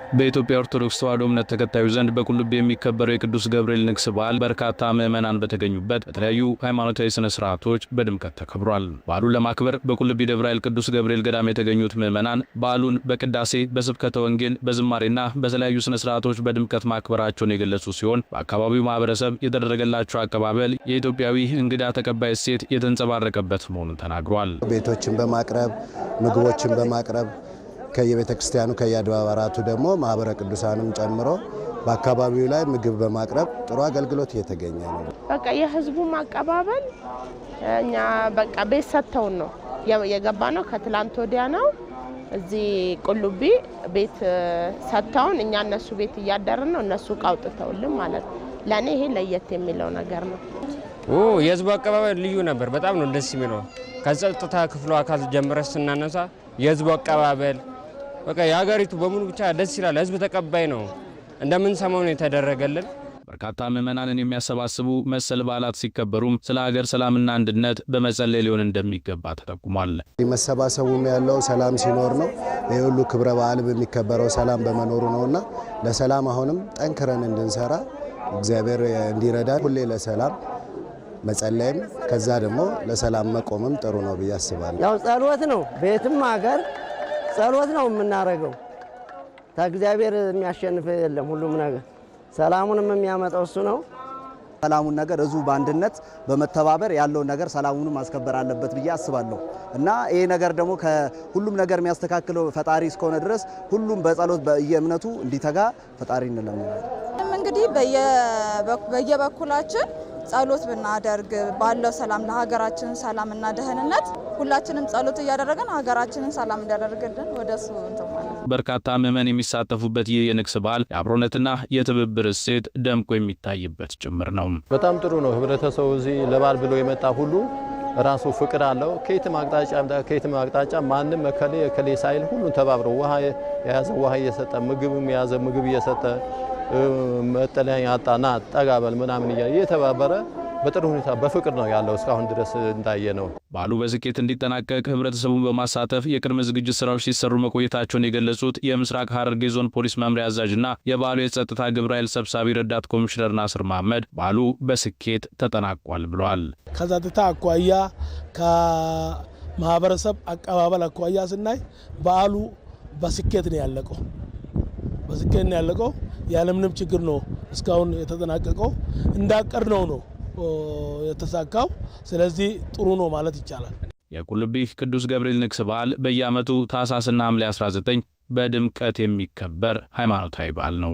በኢትዮጵያ ኦርቶዶክስ ተዋሕዶ እምነት ተከታዮች ዘንድ በቁልቢ የሚከበረው የቅዱስ ገብርኤል ንግስ በዓል በርካታ ምዕመናን በተገኙበት በተለያዩ ሃይማኖታዊ ስነ ስርዓቶች በድምቀት ተከብሯል። በዓሉን ለማክበር በቁልቢ ደብረ ኃይል ቅዱስ ገብርኤል ገዳም የተገኙት ምዕመናን በዓሉን በቅዳሴ፣ በስብከተ ወንጌል፣ በዝማሬና በተለያዩ ስነ ስርዓቶች በድምቀት ማክበራቸውን የገለጹ ሲሆን በአካባቢው ማህበረሰብ የተደረገላቸው አቀባበል የኢትዮጵያዊ እንግዳ ተቀባይ እሴት የተንጸባረቀበት መሆኑን ተናግሯል። ቤቶችን በማቅረብ ምግቦችን በማቅረብ ከየቤተ ክርስቲያኑ ከየአድባራቱ ደግሞ ማህበረ ቅዱሳንም ጨምሮ በአካባቢው ላይ ምግብ በማቅረብ ጥሩ አገልግሎት እየተገኘ ነው። በቃ የህዝቡ ማቀባበል እኛ በቃ ቤት ሰጥተውን ነው የገባ ነው። ከትላንት ወዲያ ነው እዚህ ቁልቢ ቤት ሰጥተውን እኛ እነሱ ቤት እያደርን ነው፣ እነሱ ቃውጥተውልን ማለት ነው። ለኔ ይሄ ለየት የሚለው ነገር ነው። የህዝቡ አቀባበል ልዩ ነበር። በጣም ነው ደስ የሚለው። ከጸጥታ ክፍሉ አካል ጀምረስ ስናነሳ የህዝቡ አቀባበል በቃ የሀገሪቱ በሙሉ ብቻ ደስ ይላል። ህዝብ ተቀባይ ነው። እንደምንሰማው ነው የተደረገልን። በርካታ ምዕመናንን የሚያሰባስቡ መሰል በዓላት ሲከበሩም ስለ ሀገር ሰላምና አንድነት በመጸለይ ሊሆን እንደሚገባ ተጠቁሟል። መሰባሰቡም ያለው ሰላም ሲኖር ነው። የሁሉ ክብረ በዓል የሚከበረው ሰላም በመኖሩ ነውና ለሰላም አሁንም ጠንክረን እንድንሰራ እግዚአብሔር እንዲረዳን ሁሌ ለሰላም መጸለይም ከዛ ደግሞ ለሰላም መቆምም ጥሩ ነው ብዬ አስባለሁ። ያው ጸሎት ነው፣ ቤትም ሀገር ጸሎት ነው የምናረገው። ከእግዚአብሔር የሚያሸንፍ የለም። ሁሉም ነገር ሰላሙንም የሚያመጣው እሱ ነው። ሰላሙን ነገር ህዝቡ በአንድነት በመተባበር ያለውን ነገር ሰላሙን ማስከበር አለበት ብዬ አስባለሁ እና ይሄ ነገር ደግሞ ከሁሉም ነገር የሚያስተካክለው ፈጣሪ እስከሆነ ድረስ ሁሉም በጸሎት በየእምነቱ እንዲተጋ ፈጣሪ እንለምናለን። እንግዲህ በየበኩላችን ጸሎት ብናደርግ ባለው ሰላም ለሀገራችን ሰላምና ደህንነት ሁላችንም ጸሎት እያደረገን ሀገራችንን ሰላም እንዲያደርግልን ወደሱ እንተማለን። በርካታ ምዕመናን የሚሳተፉበት ይህ የንግስ በዓል የአብሮነትና የትብብር እሴት ደምቆ የሚታይበት ጭምር ነው። በጣም ጥሩ ነው። ህብረተሰቡ እዚህ ለበዓል ብሎ የመጣ ሁሉ ራሱ ፍቅር አለው። ከየትም አቅጣጫ ማንም እከሌ ሳይል ሁሉን ተባብረው ውሃ የያዘ ውሃ እየሰጠ ምግብም የያዘ ምግብ እየሰጠ መጠለያ ያጣና ጠጋበል ምናምን እየተባበረ በጥሩ ሁኔታ በፍቅር ነው ያለው እስካሁን ድረስ እንዳየ ነው። በዓሉ በስኬት እንዲጠናቀቅ ህብረተሰቡን በማሳተፍ የቅድመ ዝግጅት ስራዎች ሲሰሩ መቆየታቸውን የገለጹት የምስራቅ ሐረርጌ ዞን ፖሊስ መምሪያ አዛዥና የበዓሉ የጸጥታ ግብረ ኃይል ሰብሳቢ ረዳት ኮሚሽነር ናስር መሐመድ በዓሉ በስኬት ተጠናቋል ብለዋል። ከጸጥታ አኳያ ከማህበረሰብ አቀባበል አኳያ ስናይ በዓሉ በስኬት ነው ያለቀው። ያለምንም ችግር ነው እስካሁን የተጠናቀቀው። እንዳቀድነው ነው የተሳካው። ስለዚህ ጥሩ ነው ማለት ይቻላል። የቁልቢ ቅዱስ ገብርኤል ንግስ በዓል በየዓመቱ ታኅሳስና ሐምሌ 19 በድምቀት የሚከበር ሃይማኖታዊ በዓል ነው።